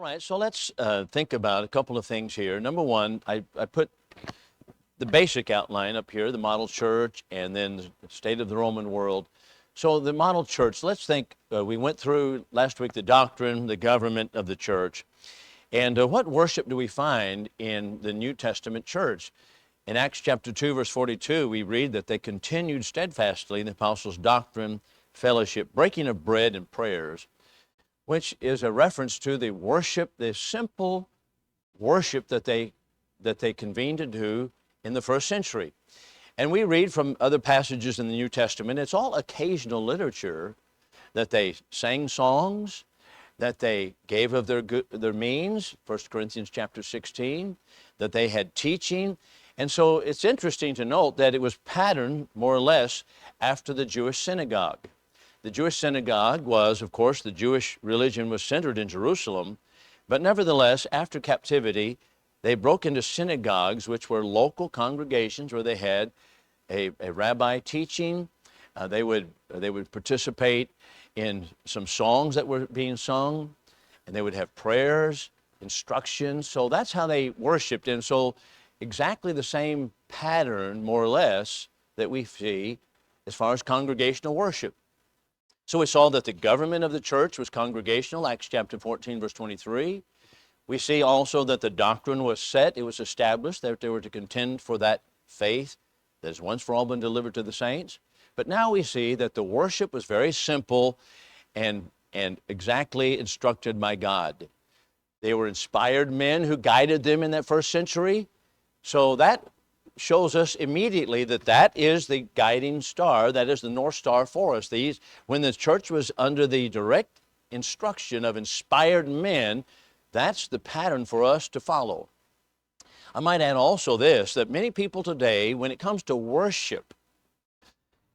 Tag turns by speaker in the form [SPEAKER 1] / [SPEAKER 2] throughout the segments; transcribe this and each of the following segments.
[SPEAKER 1] right, so let's think about a couple of things here. Number one, I put the basic outline up here, the model church, and then the state of the Roman world. So the model church, let's think, we went through last week the doctrine, the government of the church. And what worship do we find in the New Testament church? In Acts chapter 2, verse 42, we read that they continued steadfastly in the apostles' doctrine, fellowship, breaking of bread, and prayers, which is a reference to the worship, the simple worship that they convened to do in the first century. And we read from other passages in the New Testament, it's all occasional literature, that they sang songs, that they gave of their means, 1 Corinthians chapter 16, that they had teaching. And so it's interesting to note that it was patterned more or less after the Jewish synagogue. The Jewish synagogue was, of course, the Jewish religion was centered in Jerusalem, but nevertheless, after captivity, they broke into synagogues, which were local congregations where they had a rabbi teaching. They would participate in some songs that were being sung, and they would have prayers, instructions. So that's how they worshiped. And so exactly the same pattern, more or less, that we see as far as congregational worship. So we saw that the government of the church was congregational, Acts chapter 14, verse 23. We see also that the doctrine was set, it was established, that they were to contend for that faith that has once for all been delivered to the saints. But now we see that the worship was very simple and exactly instructed by God. They were inspired men who guided them in that first century. So that shows us immediately that that is the guiding star, that is the North Star for us. When the church was under the direct instruction of inspired men, that's the pattern for us to follow. I might add also this, that many people today, when it comes to worship,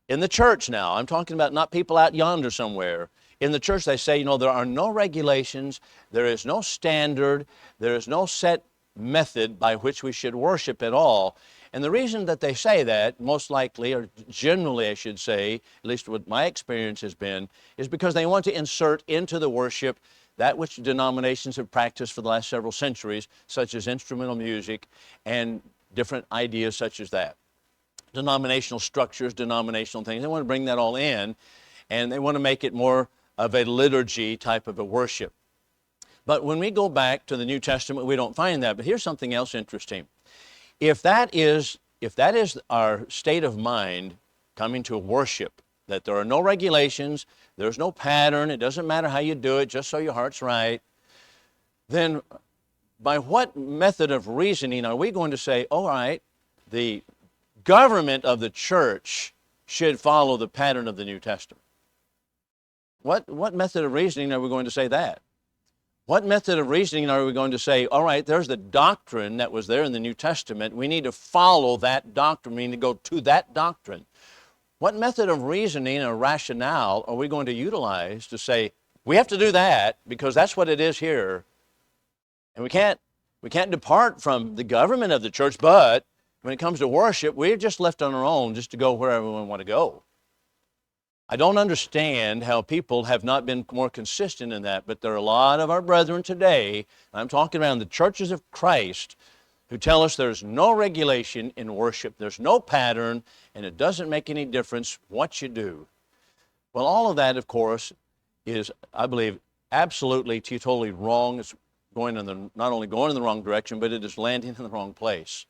[SPEAKER 1] in the church now, I'm talking about not people out yonder somewhere. In the church they say, there are no regulations, there is no standard, there is no set method by which we should worship at all. And the reason that they say that, most likely, or generally I should say, at least what my experience has been, is because they want to insert into the worship that which denominations have practiced for the last several centuries, such as instrumental music and different ideas such as that. Denominational structures, denominational things, they want to bring that all in, and they want to make it more of a liturgy type of a worship. But when we go back to the New Testament, we don't find that. But here's something else interesting. If that is our state of mind coming to worship, that there are no regulations, there's no pattern, it doesn't matter how you do it, just so your heart's right, then by what method of reasoning are we going to say, all right, the government of the church should follow the pattern of the New Testament? What method of reasoning are we going to say that? What method of reasoning are we going to say, all right, there's the doctrine that was there in the New Testament, we need to follow that doctrine, we need to go to that doctrine? What method of reasoning or rationale are we going to utilize to say, we have to do that because that's what it is here, and we can't depart from the government of the church, but when it comes to worship, we're just left on our own just to go wherever we want to go. I don't understand how people have not been more consistent in that, but there are a lot of our brethren today, I'm talking about the churches of Christ, who tell us there's no regulation in worship, there's no pattern, and it doesn't make any difference what you do. Well, all of that, of course, is, I believe, absolutely totally wrong. It's not only going in the wrong direction, but it is landing in the wrong place.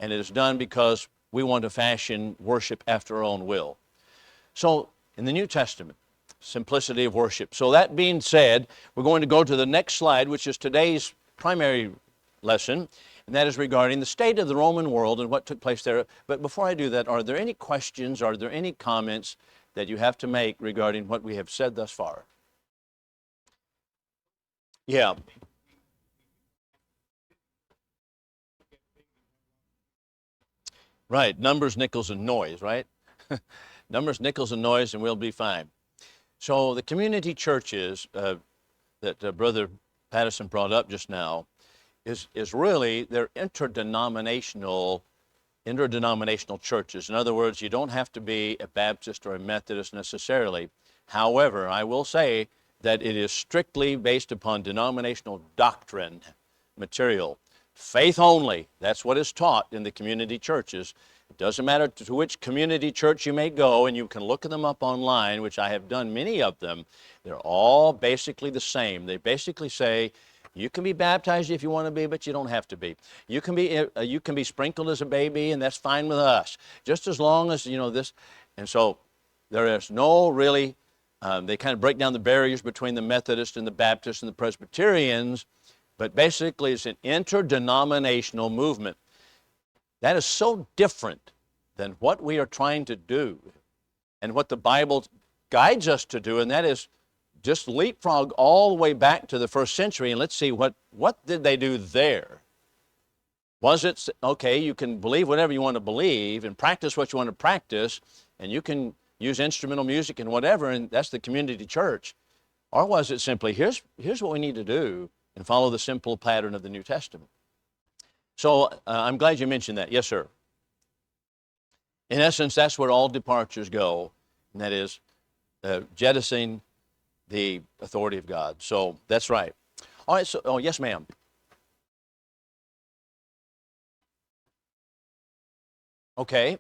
[SPEAKER 1] And it is done because we want to fashion worship after our own will. So, in the New Testament, simplicity of worship. So that being said, we're going to go to the next slide, which is today's primary lesson, and that is regarding the state of the Roman world and what took place there. But before I do that, are there any questions, are there any comments that you have to make regarding what we have said thus far? Yeah. Right, numbers, nickels, and noise, right? Numbers, nickels, and noise, and we'll be fine. So the community churches that Brother Patterson brought up just now is really, they're interdenominational churches. In other words, you don't have to be a Baptist or a Methodist necessarily. However, I will say that it is strictly based upon denominational doctrine material. Faith only, that's what is taught in the community churches. It doesn't matter to which community church you may go, and you can look them up online, which I have done many of them. They're all basically the same. They basically say, you can be baptized if you want to be, but you don't have to be. You can be sprinkled as a baby, and that's fine with us, just as long as, this. And so there is no really, they kind of break down the barriers between the Methodists and the Baptists and the Presbyterians, but basically it's an interdenominational movement. That is so different than what we are trying to do and what the Bible guides us to do, and that is just leapfrog all the way back to the first century, and let's see what did they do there. Was it, okay, you can believe whatever you want to believe and practice what you want to practice, and you can use instrumental music and whatever, and that's the community church? Or was it simply, here's what we need to do, and follow the simple pattern of the New Testament? So I'm glad you mentioned that. Yes, sir. In essence, that's where all departures go, and that is jettisoning the authority of God. So that's right. All right, so, yes, ma'am. Okay.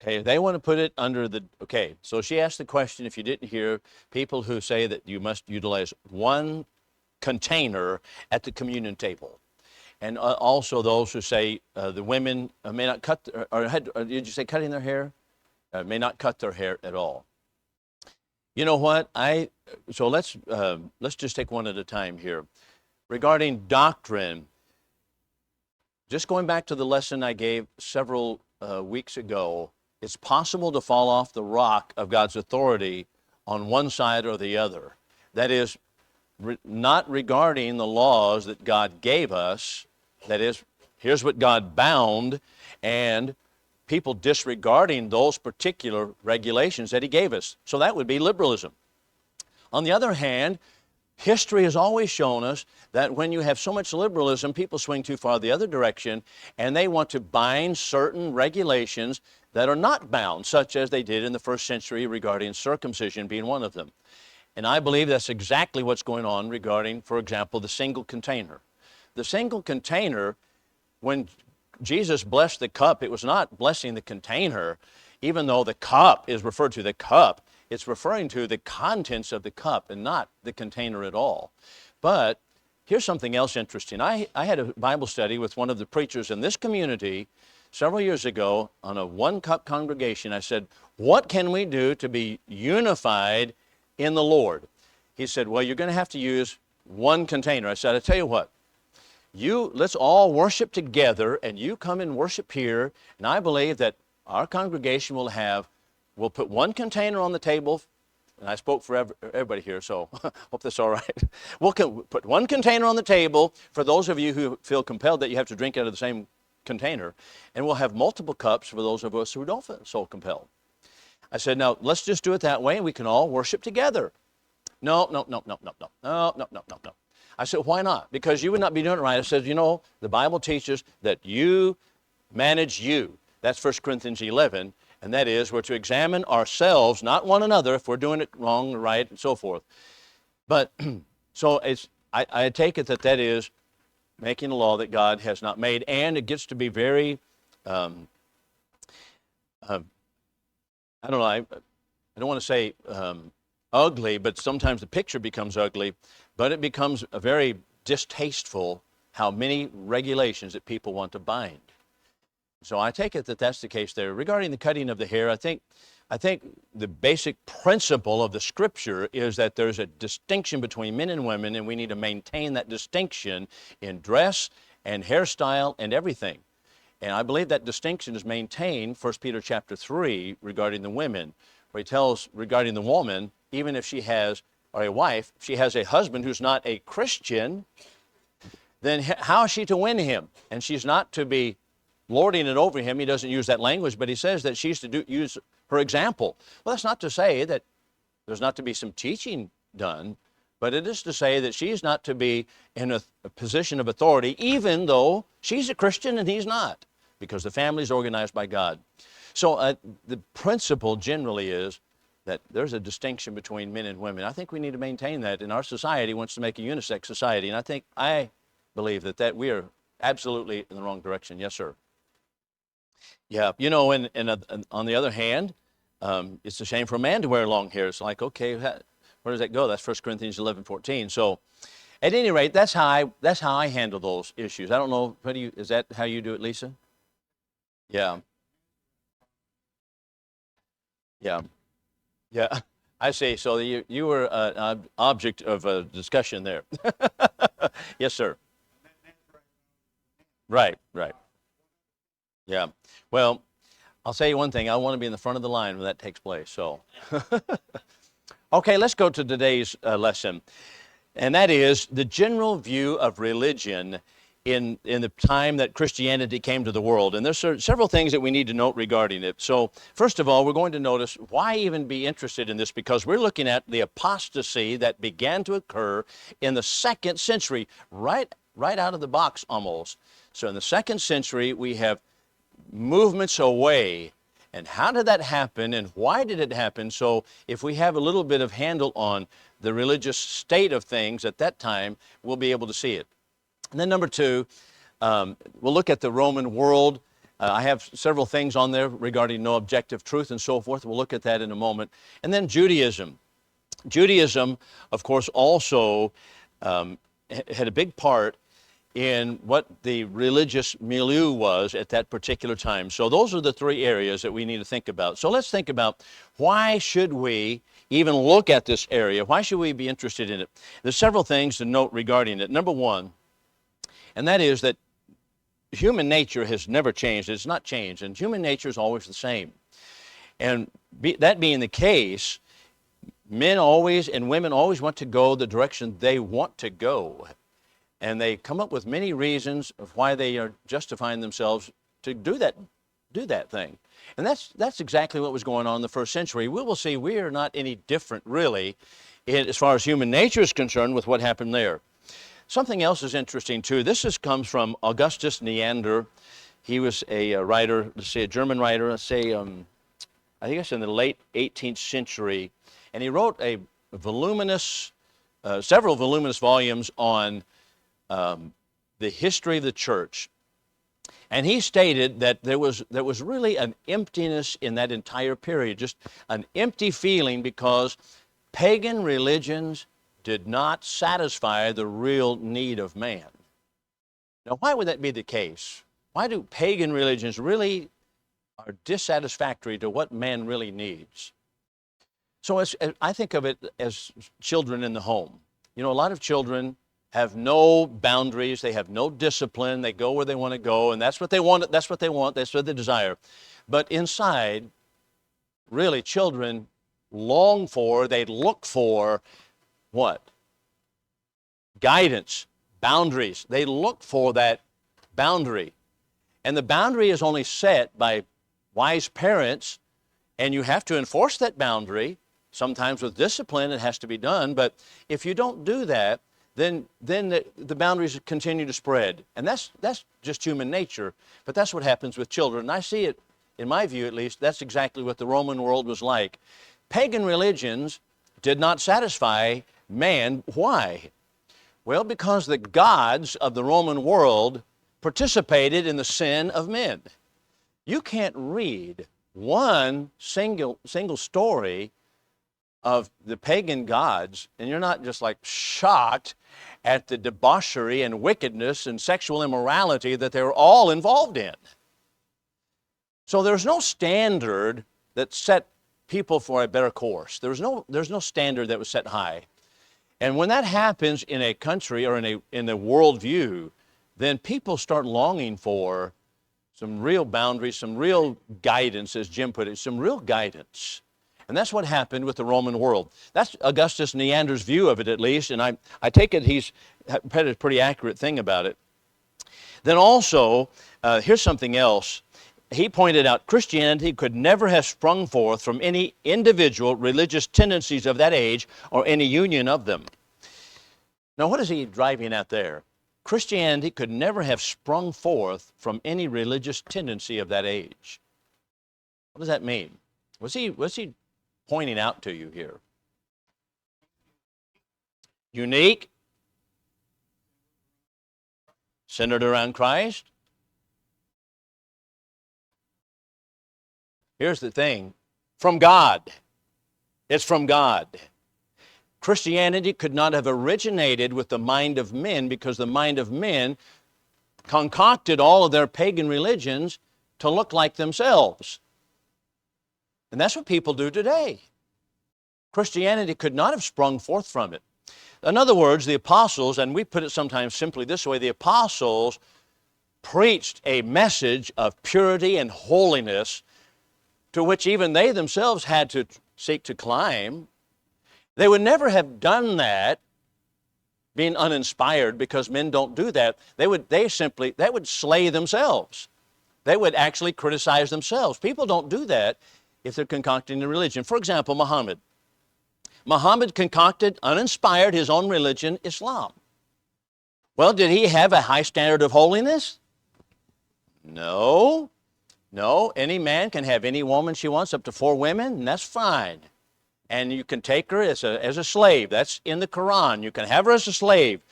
[SPEAKER 1] Okay, they want to put it under the, okay, so she asked the question, if you didn't hear, people who say that you must utilize one container at the communion table. And also those who say the women may not cut, or did you say cutting their hair? May not cut their hair at all. You know what? So let's just take one at a time here. Regarding doctrine, just going back to the lesson I gave several weeks ago, it's possible to fall off the rock of God's authority on one side or the other. That is, not regarding the laws that God gave us, that is, here's what God bound, and people disregarding those particular regulations that He gave us. So that would be liberalism. On the other hand, history has always shown us that when you have so much liberalism, people swing too far the other direction, and they want to bind certain regulations that are not bound, such as they did in the first century regarding circumcision being one of them. And I believe that's exactly what's going on regarding, for example, the single container. The single container, when Jesus blessed the cup, it was not blessing the container, even though the cup is referred to the cup. It's referring to the contents of the cup and not the container at all. But here's something else interesting. I had a Bible study with one of the preachers in this community several years ago on a one-cup congregation. I said, what can we do to be unified in the Lord? He said, well, you're going to have to use one container. I said, I tell you what, let's all worship together, and you come and worship here, and I believe that our congregation will put one container on the table, and I spoke for everybody here, so hope that's all right. We'll put one container on the table for those of you who feel compelled that you have to drink out of the same container, and we'll have multiple cups for those of us who don't feel so compelled. I said, now, let's just do it that way, and we can all worship together. No. I said, why not? Because you would not be doing it right. I said, the Bible teaches that you manage you. That's 1 Corinthians 11, and that is we're to examine ourselves, not one another, if we're doing it wrong or right, and so forth. But, so I take it that is making a law that God has not made, and it gets to be very, I don't know, I don't want to say ugly, but sometimes the picture becomes ugly, but it becomes a very distasteful how many regulations that people want to bind. So I take it that that's the case there. Regarding the cutting of the hair, I think the basic principle of the Scripture is that there's a distinction between men and women, and we need to maintain that distinction in dress and hairstyle and everything. And I believe that distinction is maintained, 1 Peter chapter 3, regarding the women, where he tells regarding the woman, even if she has, or a wife, if she has a husband who's not a Christian, then how is she to win him? And she's not to be lording it over him. He doesn't use that language, but he says that she's to use her example. Well, that's not to say that there's not to be some teaching done, but it is to say that she's not to be in a position of authority, even though she's a Christian and he's not, because the family is organized by God. So the principle generally is that there's a distinction between men and women. I think we need to maintain that, and our society wants to make a unisex society, and I believe that we are absolutely in the wrong direction. Yes, sir. Yeah, you know, and on the other hand, it's a shame for a man to wear long hair. It's like, okay, where does that go? That's 1 Corinthians 11:14. So, at any rate, that's how I handle those issues. I don't know, is that how you do it, Lisa? Yeah, yeah, yeah. I see. So you were an object of a discussion there. Yes, sir. Right, right. Yeah. Well, I'll say you one thing. I want to be in the front of the line when that takes place. So, okay, let's go to today's lesson, and that is the general view of religion in the time that Christianity came to the world. And there's several things that we need to note regarding it. So, first of all, we're going to notice why even be interested in this, because we're looking at the apostasy that began to occur in the 2nd century, right out of the box almost. So, in the 2nd century, we have movements away. And how did that happen, and why did it happen? So if we have a little bit of handle on the religious state of things at that time, we'll be able to see it. And then number 2, we'll look at the Roman world. I have several things on there regarding no objective truth and so forth. We'll look at that in a moment. And then Judaism. Judaism, of course, also had a big part in what the religious milieu was at that particular time. So those are the 3 areas that we need to think about. So let's think about, why should we even look at this area? Why should we be interested in it? There's several things to note regarding it. Number 1, and that is that human nature has never changed. It's not changed, and human nature is always the same. And that being the case, men always and women always want to go the direction they want to go. And they come up with many reasons of why they are justifying themselves to do that thing. And that's exactly what was going on in the 1st century. We will see we are not any different, really, as far as human nature is concerned, with what happened there. Something else is interesting, too. Comes from Augustus Neander. He was a writer, let's say a German writer, I think it's in the late 18th century. And he wrote several voluminous volumes on the history of the church. And he stated that there was really an emptiness in that entire period, just an empty feeling, because pagan religions did not satisfy the real need of man. Now, why would that be the case? Why do pagan religions really are dissatisfactory to what man really needs? So I think of it as children in the home. You know, a lot of children have no boundaries, they have no discipline, they go where they want to go, and that's what they want, that's what they desire. But inside, really, children they look for what? Guidance, boundaries. They look for that boundary. And the boundary is only set by wise parents, and you have to enforce that boundary. Sometimes with discipline it has to be done, but if you don't do that, then the boundaries continue to spread. And that's just human nature, but that's what happens with children. And I see it, in my view at least, that's exactly what the Roman world was like. Pagan religions did not satisfy man. Why? Well, because the gods of the Roman world participated in the sin of men. You can't read one single story of the pagan gods, and you're not just like shocked at the debauchery and wickedness and sexual immorality that they were all involved in. So there's no standard that set people for a better course. There's no standard that was set high. And when that happens in a country or in a worldview, then people start longing for some real boundaries, some real guidance, as Jim put it, some real guidance. And that's what happened with the Roman world. That's Augustus Neander's view of it, at least, and I take it he's had a pretty accurate thing about it. Then also, here's something else. He pointed out Christianity could never have sprung forth from any individual religious tendencies of that age or any union of them. Now, what is he driving at there? Christianity could never have sprung forth from any religious tendency of that age. What does that mean? Was he pointing out to you here? Unique, centered around Christ. Here's the thing, from God. It's from God. Christianity could not have originated with the mind of men because the mind of men concocted all of their pagan religions to look like themselves. And that's what people do today. Christianity could not have sprung forth from it. In other words, the apostles, and we put it sometimes simply this way, the apostles preached a message of purity and holiness to which even they themselves had to seek to climb. They would never have done that being uninspired, because men don't do that. That would slay themselves. They would actually criticize themselves. People don't do that if they're concocting a religion. For example, Muhammad. Muhammad concocted, uninspired, his own religion, Islam. Well, did he have a high standard of holiness? No. No, any man can have any woman she wants, up to 4 women, and that's fine. And you can take her as a slave. That's in the Quran. You can have her as a slave,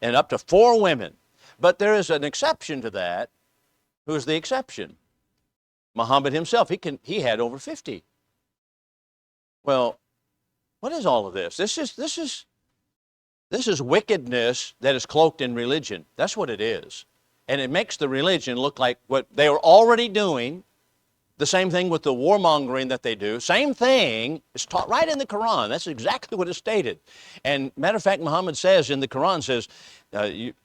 [SPEAKER 1] and up to 4 women. But there is an exception to that. Who's the exception? Muhammad himself. He had over 50. Well, what is all of this? This is wickedness that is cloaked in religion. That's what it is. And it makes the religion look like what they were already doing. The same thing with the warmongering that they do. Same thing is taught right in the Quran. That's exactly what is stated. And matter of fact, Muhammad says in the Quran,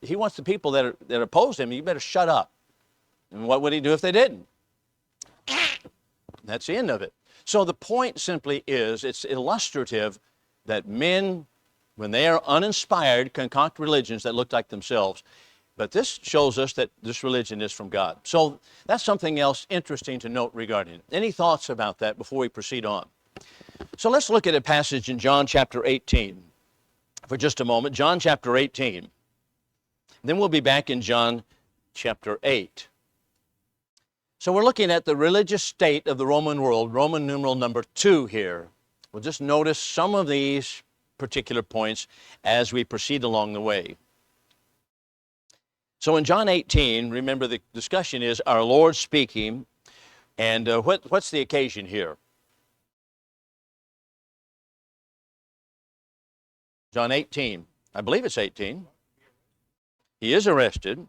[SPEAKER 1] he wants the people that oppose him, you better shut up. And what would he do if they didn't? That's the end of it. So the point simply is, it's illustrative that men, when they are uninspired, concoct religions that look like themselves. But this shows us that this religion is from God. So that's something else interesting to note regarding it. Any thoughts about that before we proceed on? So let's look at a passage in John chapter 18 for just a moment. John chapter 18. Then we'll be back in John chapter 8. So we're looking at the religious state of the Roman world, Roman numeral number 2 here. We'll just notice some of these particular points as we proceed along the way. So in John 18, remember the discussion is our Lord speaking, and what's the occasion here? John 18, I believe it's 18. He is arrested.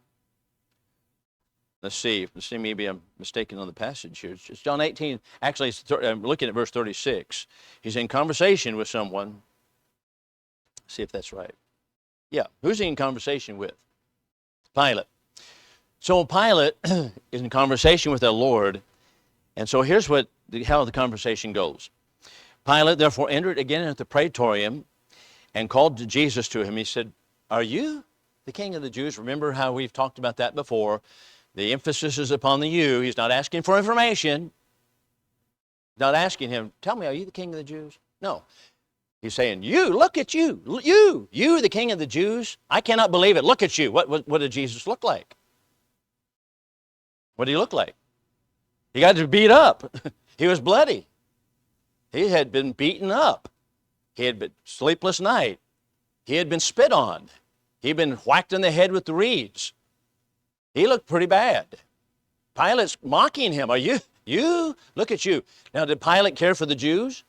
[SPEAKER 1] Let's see, maybe I'm mistaken on the passage here. It's John 18, actually I'm looking at verse 36. He's in conversation with someone. Let's see if that's right. Yeah, who's he in conversation with? Pilate. So Pilate is in conversation with our Lord, and so here's how the conversation goes. Pilate therefore entered again into the praetorium and called Jesus to him. He said, "Are you the king of the Jews?" Remember how we've talked about that before. The emphasis is upon the you. He's not asking for information. Not asking him, "Tell me, are you the king of the Jews?" No. He's saying, "You, look at you. You, the king of the Jews. I cannot believe it. Look at you." What did Jesus look like? What did he look like? He got beat up. He was bloody. He had been beaten up. He had been sleepless night. He had been spit on. He had been whacked in the head with the reeds. He looked pretty bad. Pilate's mocking him. "Are you? Look at you." Now, did Pilate care for the Jews?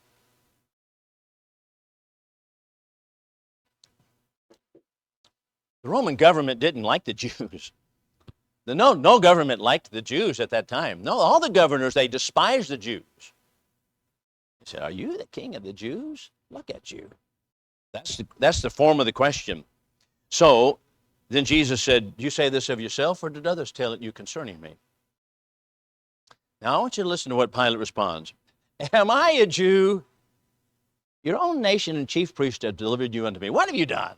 [SPEAKER 1] The Roman government didn't like the Jews. No government liked the Jews at that time. No, all the governors, they despised the Jews. He said, "Are you the king of the Jews? Look at you." That's the form of the question. So then Jesus said, "Do you say this of yourself, or did others tell it you concerning me?" Now I want you to listen to what Pilate responds. "Am I a Jew? Your own nation and chief priest have delivered you unto me. What have you done?"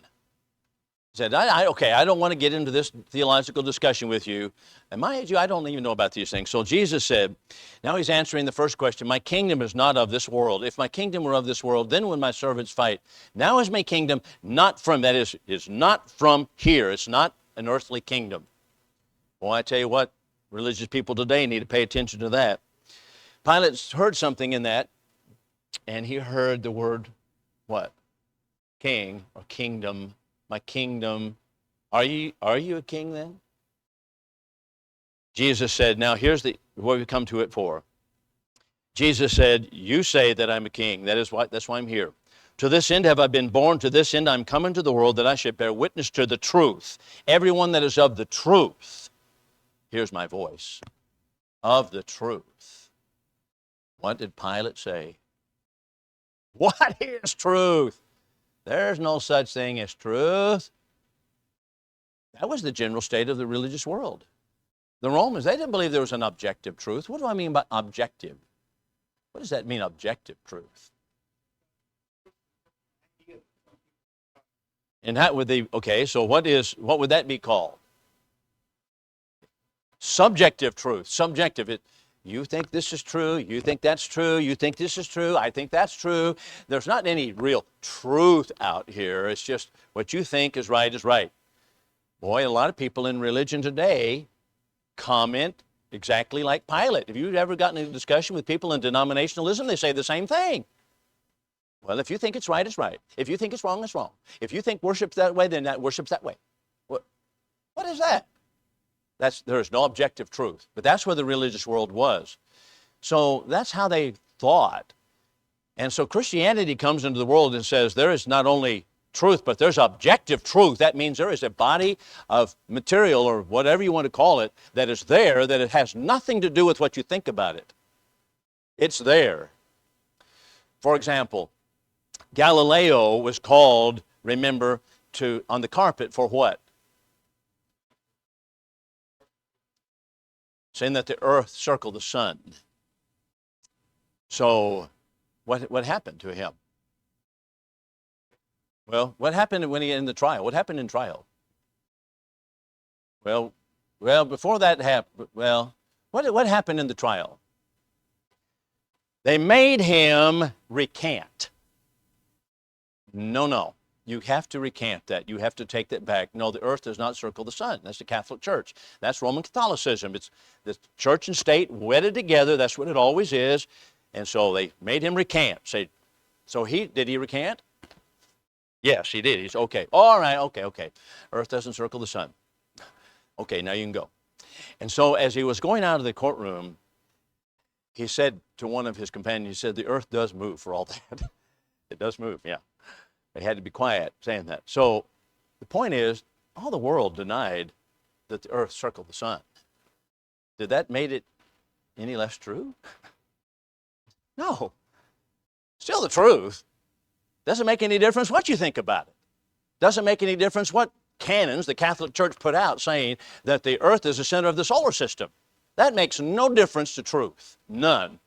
[SPEAKER 1] He said, "Okay, I don't want to get into this theological discussion with you. Am I a Jew? I don't even know about these things." So Jesus said, now he's answering the first question, "My kingdom is not of this world. If my kingdom were of this world, then would my servants fight. Now is my kingdom not from," that is not from here. It's not an earthly kingdom. Well, I tell you what, religious people today need to pay attention to that. Pilate heard something in that. and he heard the word, what? King or kingdom, my kingdom. Are you a king then? Jesus said, now here's what we come to it for. Jesus said, you say that I'm a king. That's why I'm here. To this end have I been born, to this end I'm come into the world, that I should bear witness to the truth. Everyone that is of the truth, here's my voice, of the truth. What did Pilate say? What is truth? There's no such thing as truth. That was the general state of the religious world. The Romans, they didn't believe there was an objective truth. What do I mean by objective? What does that mean, objective truth? And that would okay, so what would that be called? Subjective truth. Subjective. You think this is true, you think that's true, you think this is true, I think that's true. There's not any real truth out here. It's just what you think is right is right. Boy, a lot of people in religion today comment exactly like Pilate. If you've ever gotten into a discussion with people in denominationalism, they say the same thing. Well, if you think it's right, it's right. If you think it's wrong, it's wrong. If you think worship's that way, then that worship's that way. What is that? There is no objective truth. But that's where the religious world was. So that's how they thought. And so Christianity comes into the world and says there is not only truth, but there's objective truth. That means there is a body of material, or whatever you want to call it, that is there, that it has nothing to do with what you think about it. It's there. For example, Galileo was called, remember, on the carpet for what? Saying that the earth circled the sun. So what happened to him? Well, what happened when he in the trial? What happened in trial? Well, before that happened, what happened in the trial? They made him recant. No. You have to recant that. You have to take that back. No, the earth does not circle the sun. That's the Catholic Church. That's Roman Catholicism. It's the church and state wedded together. That's what it always is. And so they made him recant. So did he recant? Yes, he did. He's okay. All right, okay. Earth doesn't circle the sun. Okay, now you can go. And so as he was going out of the courtroom, he said to one of his companions, he said, the earth does move for all that. It does move, yeah. They had to be quiet saying that. So the point is, all the world denied that the earth circled the sun. Did that make it any less true? No. Still the truth. Doesn't make any difference what you think about it. Doesn't make any difference what canons the Catholic Church put out saying that the earth is the center of the solar system. That makes no difference to truth. None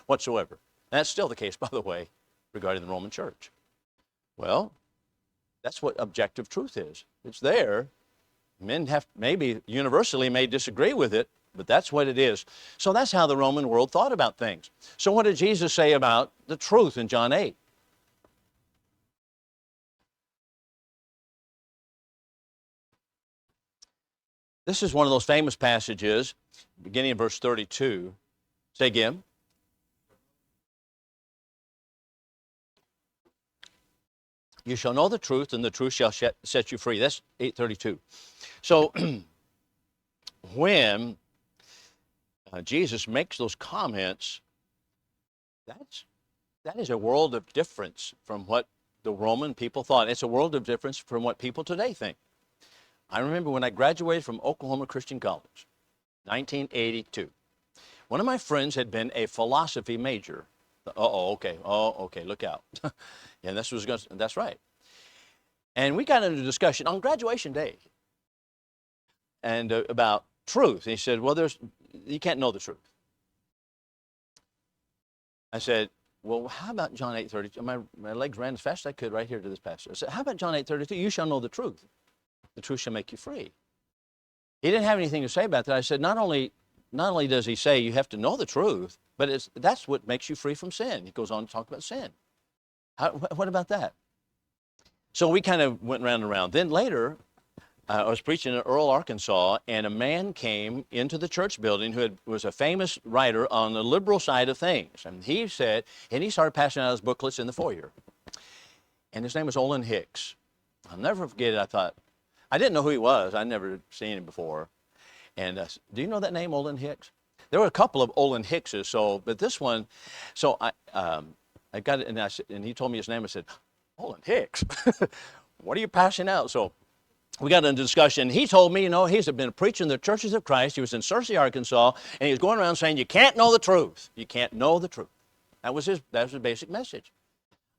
[SPEAKER 1] whatsoever. That's still the case, by the way, regarding the Roman Church. Well, that's what objective truth is. It's there. Men maybe universally may disagree with it, but that's what it is. So that's how the Roman world thought about things. So what did Jesus say about the truth in John 8? This is one of those famous passages, beginning in verse 32. Say again. You shall know the truth, and the truth shall set you free. That's 8:32. So when Jesus makes those comments, that is a world of difference from what the Roman people thought. It's a world of difference from what people today think. I remember when I graduated from Oklahoma Christian College, 1982. One of my friends had been a philosophy major. Okay, look out. And that's right. And we got into a discussion on graduation day and about truth. And he said, well, you can't know the truth. I said, well, how about John 8:32? My legs ran as fast as I could right here to this passage. I said, how about John 8:32? You shall know the truth. The truth shall make you free. He didn't have anything to say about that. I said, not only does he say you have to know the truth, but that's what makes you free from sin. He goes on to talk about sin. What about that? So we kind of went round and around. Then later, I was preaching in Earl, Arkansas, and a man came into the church building who was a famous writer on the liberal side of things. And he started passing out his booklets in the foyer. And his name was Olin Hicks. I'll never forget it. I didn't know who he was. I'd never seen him before. And do you know that name, Olin Hicks? There were a couple of Olin Hickses, but this one, so I got it, and he told me his name. I said, Olin Hicks, what are you passing out? So we got into discussion. He told me, he's been preaching in the churches of Christ. He was in Searcy, Arkansas, and he was going around saying, you can't know the truth. You can't know the truth. That was his basic message.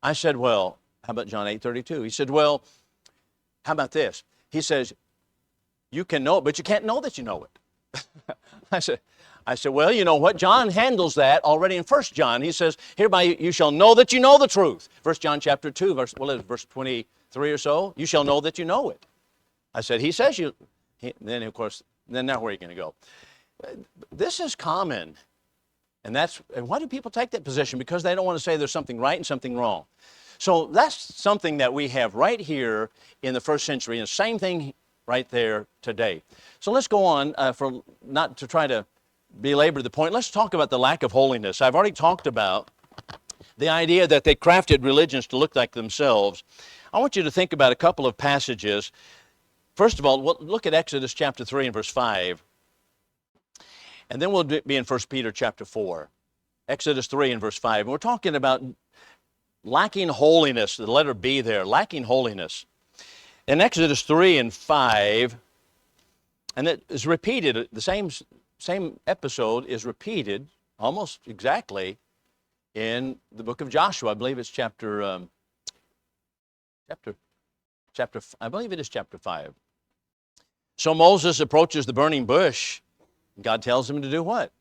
[SPEAKER 1] I said, well, how about John 8:32? He said, well, how about this? He says, you can know it, but you can't know that you know it. I said, well, you know what? John handles that already in 1 John. He says, hereby you shall know that you know the truth. 1 John chapter 2, verse 23 or so, you shall know that you know it. I said, he says you, then of course, then now where are you going to go? This is common. And why do people take that position? Because they don't want to say there's something right and something wrong. So that's something that we have right here in the first century, and the same thing right there today. So let's go on, for not to try to belabor the point. Let's talk about the lack of holiness. I've already talked about the idea that they crafted religions to look like themselves. I want you to think about a couple of passages. First of all, look at Exodus chapter 3 and verse 5. And then we'll be in 1 Peter chapter 4. Exodus 3 and verse 5. And we're talking about lacking holiness, the letter B there, lacking holiness. In Exodus 3 and 5, and it is repeated, the same episode is repeated almost exactly in the book of Joshua. I believe it's chapter I believe it is chapter 5. So Moses approaches the burning bush. God tells him to do what?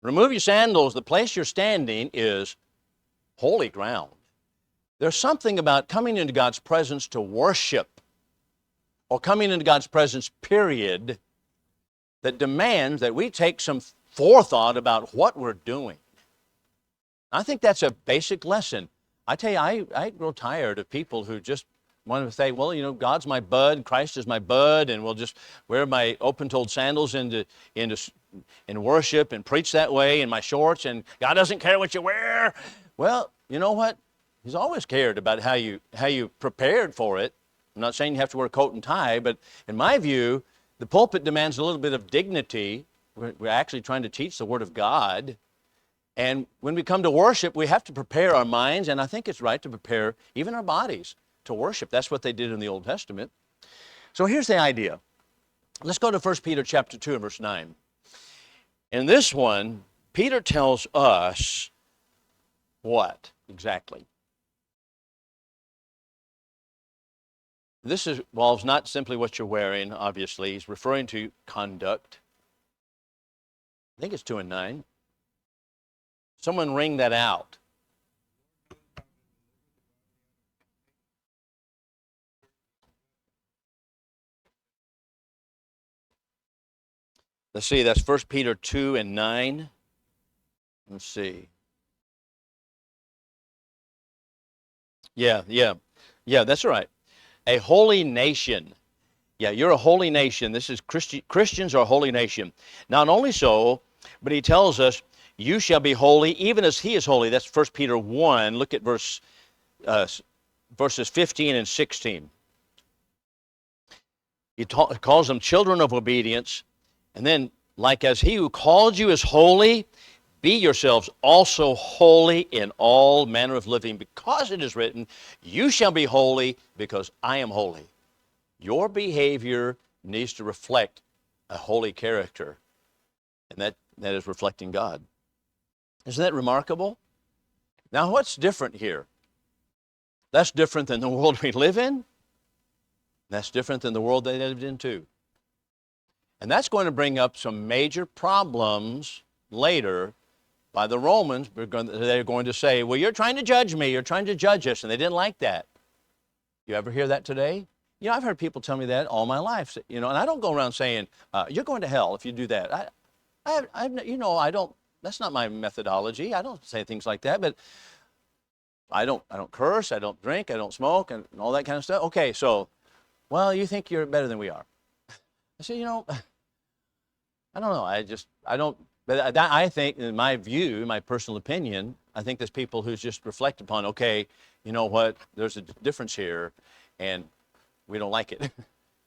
[SPEAKER 1] Remove your sandals. The place you're standing is holy ground. There's something about coming into God's presence to worship, or coming into God's presence, period, that demands that we take some forethought about what we're doing. I think that's a basic lesson. I tell you, I grow tired of people who just want to say, well, God's my bud, Christ is my bud, and we'll just wear my open-toed sandals in worship and preach that way in my shorts, and God doesn't care what you wear. Well, you know what? He's always cared about how you prepared for it. I'm not saying you have to wear a coat and tie, but in my view, the pulpit demands a little bit of dignity. We're actually trying to teach the Word of God. And when we come to worship, we have to prepare our minds, and I think it's right to prepare even our bodies to worship. That's what they did in the Old Testament. So here's the idea. Let's go to 1 Peter chapter 2 and verse 9. In this one, Peter tells us what exactly? This involves not simply what you're wearing, obviously. He's referring to conduct. I think it's 2 and 9. Someone ring that out. Let's see, that's 1 Peter 2 and 9. Let's see. Yeah, that's right. A holy nation. Yeah, you're a holy nation. This is Christians are a holy nation. Not only so, but he tells us, you shall be holy even as he is holy. That's 1 Peter 1. Look at verses 15 and 16. He calls them children of obedience. And then, like as he who called you is holy, be yourselves also holy in all manner of living, because it is written, you shall be holy because I am holy. Your behavior needs to reflect a holy character, and that is reflecting God. Isn't that remarkable? Now, what's different here? That's different than the world we live in. That's different than the world they lived in too. And that's going to bring up some major problems later by the Romans. They're going to say, well, you're trying to judge me. You're trying to judge us. And they didn't like that. You ever hear that today? I've heard people tell me that all my life. And I don't go around saying, you're going to hell if you do that. I don't, that's not my methodology. I don't say things like that, but I don't curse, I don't drink, I don't smoke, and all that kind of stuff. Okay, so Well, you think you're better than we are. I said, I don't know. I don't, but I think, in my view, my personal opinion, I think there's people who just reflect upon, okay, you know what, there's a difference here, and we don't like it.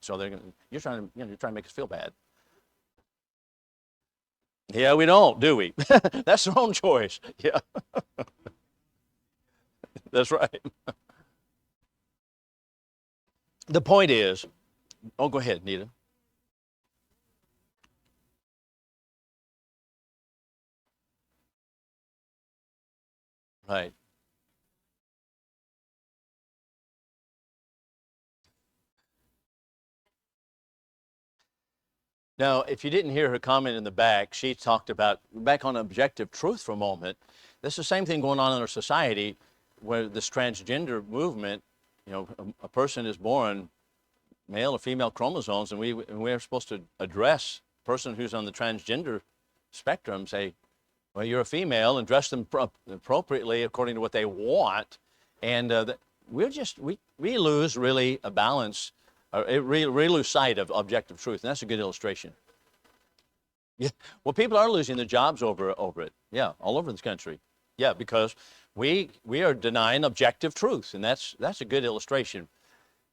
[SPEAKER 1] So you're trying to make us feel bad. Yeah, we don't, do we? That's their own choice. Yeah, that's right. The point is, oh, go ahead, Nita. Right. Now, if you didn't hear her comment in the back, she talked about, back on objective truth for a moment, this is the same thing going on in our society where this transgender movement, a person is born male or female chromosomes, and we're supposed to address a person who's on the transgender spectrum, say, well, you're a female, and dress them appropriately according to what they want. And we lose really a balance, we lose sight of objective truth, and that's a good illustration. Yeah, well, people are losing their jobs over it. Yeah, all over this country. Yeah, because we are denying objective truth, and that's a good illustration.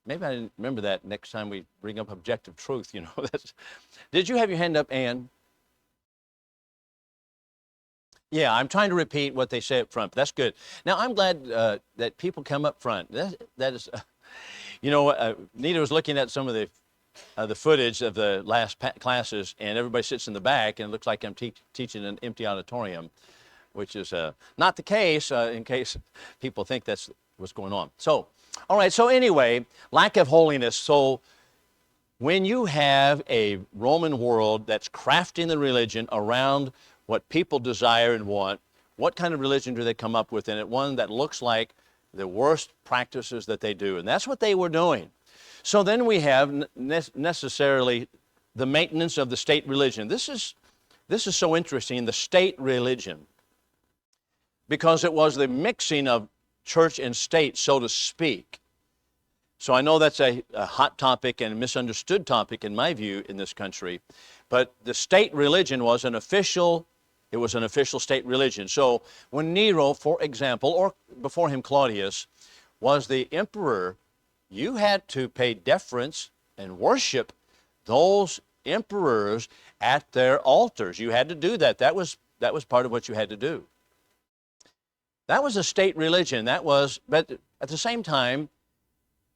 [SPEAKER 1] Maybe I didn't remember that next time we bring up objective truth. Did you have your hand up, Ann? Yeah, I'm trying to repeat what they say up front. But that's good. Now, I'm glad that people come up front. That is, Nita was looking at some of the footage of the last classes, and everybody sits in the back, and it looks like I'm teaching an empty auditorium, which is not the case, in case people think that's what's going on. So, all right, so anyway, lack of holiness. So when you have a Roman world that's crafting the religion around what people desire and want, what kind of religion do they come up with in it? One that looks like the worst practices that they do, and that's what they were doing. So then we have necessarily the maintenance of the state religion. This is so interesting, the state religion, because it was the mixing of church and state, so to speak. So I know that's a hot topic and a misunderstood topic in my view in this country, but the state religion was an official state religion. So when Nero, for example, or before him Claudius, was the emperor, you had to pay deference and worship those emperors at their altars. You had to do that. That was part of what you had to do. That was a state religion. But at the same time,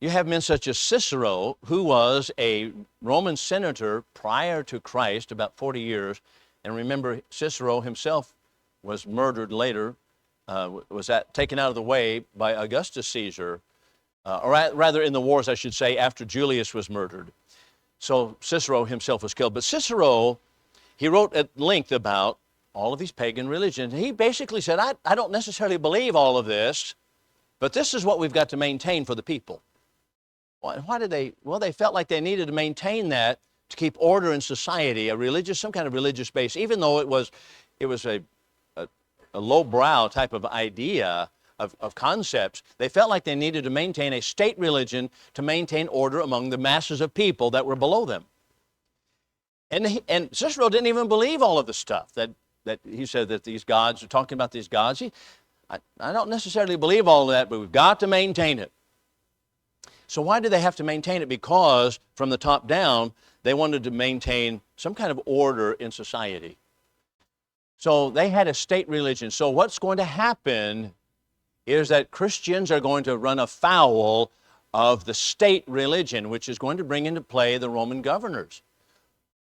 [SPEAKER 1] you have men such as Cicero, who was a Roman senator prior to Christ, about 40 years. And remember, Cicero himself was murdered later, taken out of the way by Augustus Caesar, or rather in the wars, I should say, after Julius was murdered. So Cicero himself was killed. But Cicero, he wrote at length about all of these pagan religions. He basically said, I don't necessarily believe all of this, but this is what we've got to maintain for the people. Why did they? Well, they felt like they needed to maintain that to keep order in society, some kind of religious base, even though it was a lowbrow type of idea of concepts. They felt like they needed to maintain a state religion to maintain order among the masses of people that were below them. And Cicero didn't even believe all of the stuff that he said that these gods are talking about. These gods, I don't necessarily believe all of that, but we've got to maintain it. So why do they have to maintain it? Because from the top down, they wanted to maintain some kind of order in society. So they had a state religion. So what's going to happen is that Christians are going to run afoul of the state religion, which is going to bring into play the Roman governors.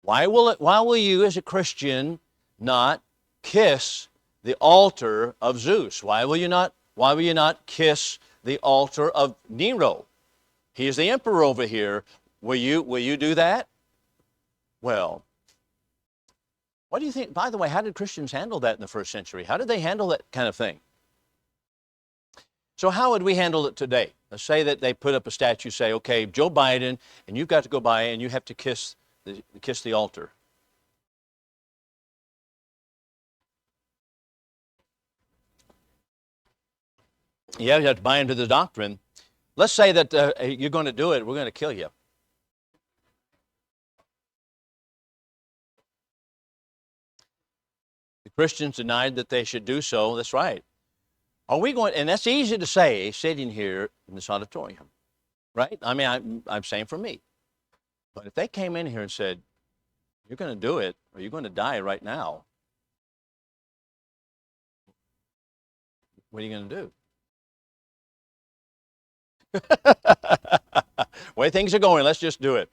[SPEAKER 1] Why will you as a Christian not kiss the altar of Zeus? Why will you not kiss the altar of Nero? He is the emperor over here. Will you do that? Well, what do you think? By the way, how did Christians handle that in the first century? How did they handle that kind of thing? So how would we handle it today? Let's say that they put up a statue, say, okay, Joe Biden, and you've got to go by and you have to kiss the altar. Yeah, you have to buy into the doctrine. Let's say that you're going to do it, we're going to kill you. Christians denied that they should do so. That's right. Are we going, and that's easy to say sitting here in this auditorium, right? I mean, I'm saying for me. But if they came in here and said, you're going to do it or you're going to die right now, what are you going to do? Way things are going, let's just do it.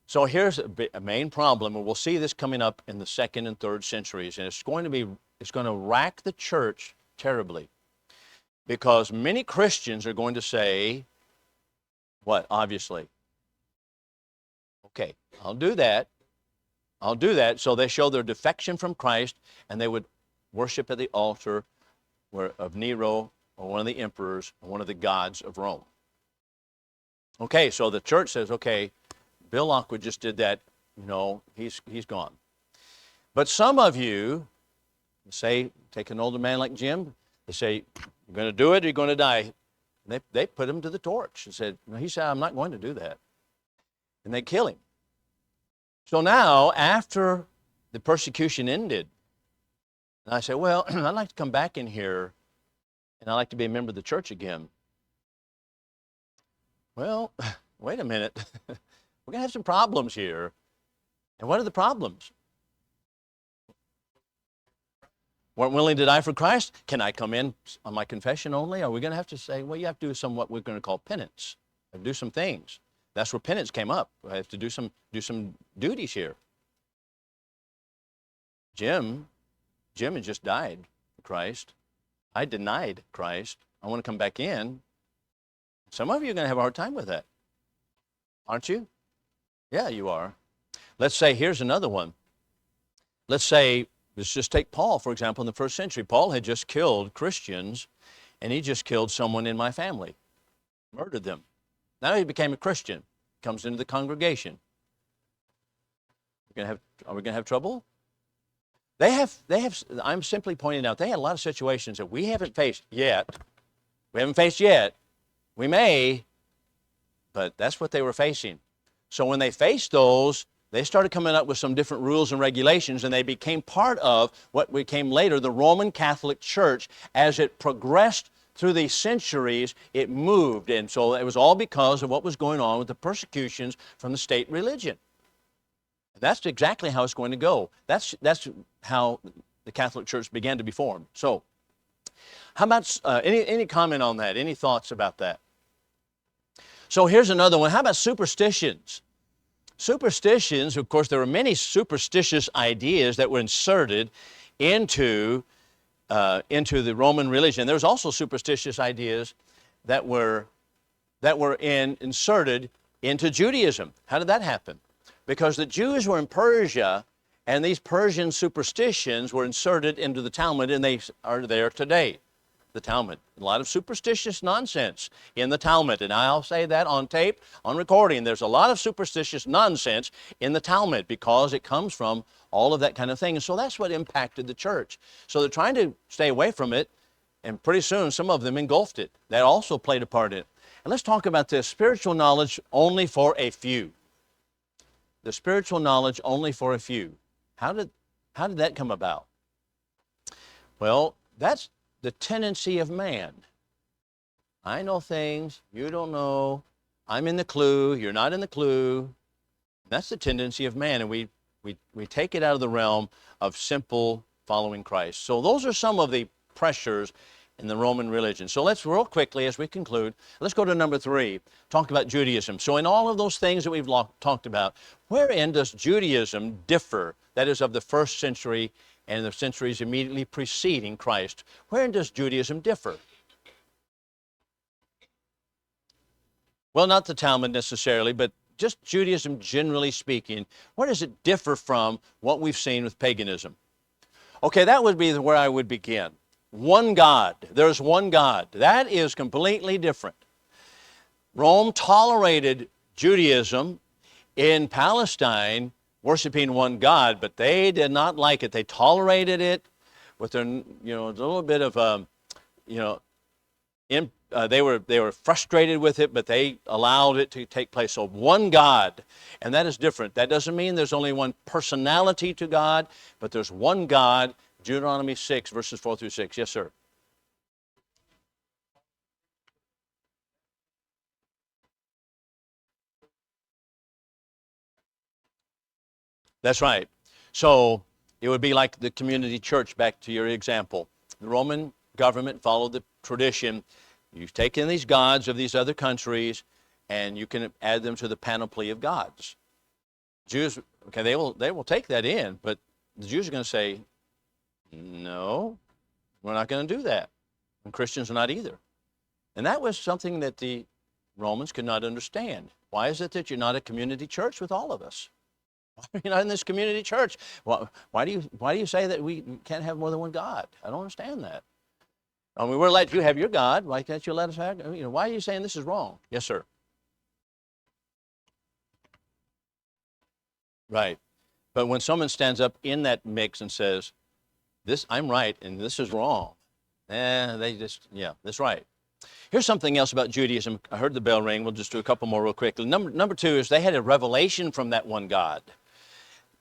[SPEAKER 1] So here's a main problem, and we'll see this coming up in the 2nd and 3rd centuries, and it's going to rack the church terribly, because many Christians are going to say, what? Obviously, okay, I'll do that. So they show their defection from Christ, and they would worship at the altar of Nero or one of the emperors or one of the gods of Rome. Okay, so the church says, okay, Bill Lockwood just did that, he's gone. But some of you, say, take an older man like Jim, they say, you're going to do it or you're going to die. And they put him to the torch and said, he said, I'm not going to do that. And they kill him. So now, after the persecution ended, and I said, well, I'd like to come back in here and I'd like to be a member of the church again. Well, wait a minute. We're going to have some problems here. And what are the problems? Weren't willing to die for Christ? Can I come in on my confession only? Are we going to have to say, well, you have to do some what we're going to call penance, do some things. That's where penance came up. I have to do some duties here. Jim had just died for Christ. I denied Christ. I want to come back in. Some of you are going to have a hard time with that. Aren't you? Yeah, you are. Let's say, here's another one. Let's just take Paul, for example, in the 1st century. Paul had just killed Christians, and he just killed someone in my family, murdered them. Now he became a Christian, comes into the congregation. Are we going to have trouble? They have, I'm simply pointing out, they had a lot of situations that we haven't faced yet. We may, but that's what they were facing. So when they faced those, they started coming up with some different rules and regulations, and they became part of what became later the Roman Catholic Church. As it progressed through the centuries, it moved, and so it was all because of what was going on with the persecutions from the state religion. That's exactly how it's going to go. That's how the Catholic Church began to be formed. So, how about any comment on that? Any thoughts about that? So here's another one. How about superstitions? Superstitions, of course, there were many superstitious ideas that were inserted into the Roman religion. There's also superstitious ideas that were inserted into Judaism. How did that happen? Because the Jews were in Persia, and these Persian superstitions were inserted into the Talmud, and they are there today. The Talmud. A lot of superstitious nonsense in the Talmud, and I'll say that on tape, on recording. There's a lot of superstitious nonsense in the Talmud because it comes from all of that kind of thing, and so that's what impacted the church. So they're trying to stay away from it, and pretty soon some of them engulfed it. That also played a part in it. And let's talk about this, spiritual knowledge only for a few. The spiritual knowledge only for a few. How did that come about? Well, that's the tendency of man. I know things you don't know. I'm in the clue, you're not in the clue. That's the tendency of man, and we take it out of the realm of simple following Christ. So those are some of the pressures in the Roman religion. So let's real quickly, as we conclude, let's go to number 3, talk about Judaism. So in all of those things that we've talked about, wherein does Judaism differ, that is of the 1st century and the centuries immediately preceding Christ? Wherein does Judaism differ? Well, not the Talmud necessarily, but just Judaism generally speaking. Where does it differ from what we've seen with paganism? Okay, that would be where I would begin. One God. There's one God. That is completely different. Rome tolerated Judaism in Palestine, worshiping one God, but they did not like it. They tolerated it with their, a little bit of, they were frustrated with it, but they allowed it to take place. So one God, and that is different. That doesn't mean there's only one personality to God, but there's one God Deuteronomy 6, verses 4 through 6. Yes, sir. That's right. So it would be like the community church, back to your example. The Roman government followed the tradition. You take in these gods of these other countries, and you can add them to the panoply of gods. Jews, okay, they will take that in, but the Jews are going to say, no, we're not going to do that. And Christians are not either. And that was something that the Romans could not understand. Why is it that you're not a community church with all of us? Why are you not in this community church? Why do you say that we can't have more than one God? I don't understand that. I mean, we're let you have your God. Why can't you let us have? Why are you saying this is wrong? Yes, sir. Right. But when someone stands up in that mix and says, "This I'm right and this is wrong," that's right. Here's something else about Judaism. I heard the bell ring. We'll just do a couple more real quickly. Number two is they had a revelation from that one God.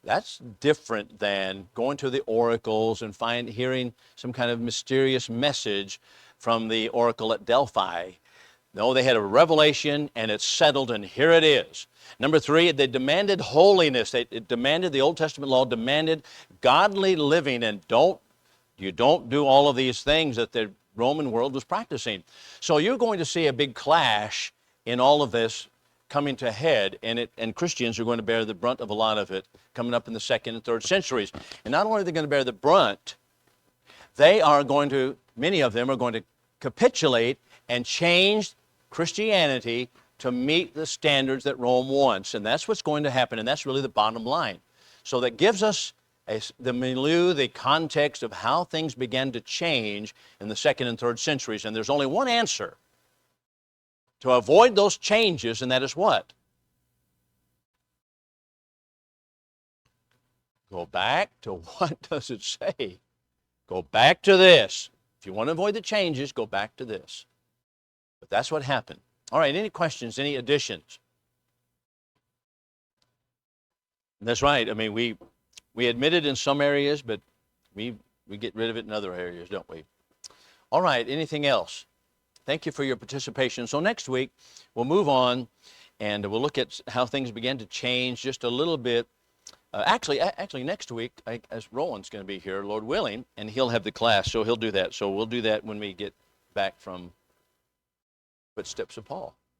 [SPEAKER 1] That's different than going to the oracles and hearing some kind of mysterious message from the oracle at Delphi. No, they had a revelation, and it's settled, and here it is. Number three, they demanded holiness. The Old Testament law demanded godly living, and you don't do all of these things that the Roman world was practicing. So you're going to see a big clash in all of this coming to head, and Christians are going to bear the brunt of a lot of it coming up in the 2nd and 3rd centuries. And not only are they going to bear the brunt, many of them are going to capitulate and change Christianity to meet the standards that Rome wants. And that's what's going to happen, and that's really the bottom line. So that gives us the milieu, the context of how things began to change in the 2nd and 3rd centuries. And there's only one answer to avoid those changes, and that is what? Go back to what does it say? Go back to this. If you want to avoid the changes, go back to this. But that's what happened. All right, any questions, any additions? That's right. I mean, we admit it in some areas, but we get rid of it in other areas, don't we? All right, anything else? Thank you for your participation. So next week, we'll move on, and we'll look at how things began to change just a little bit. Actually, next week, as Roland's going to be here, Lord willing, and he'll have the class, so he'll do that. So we'll do that when we get back from Footsteps of Paul.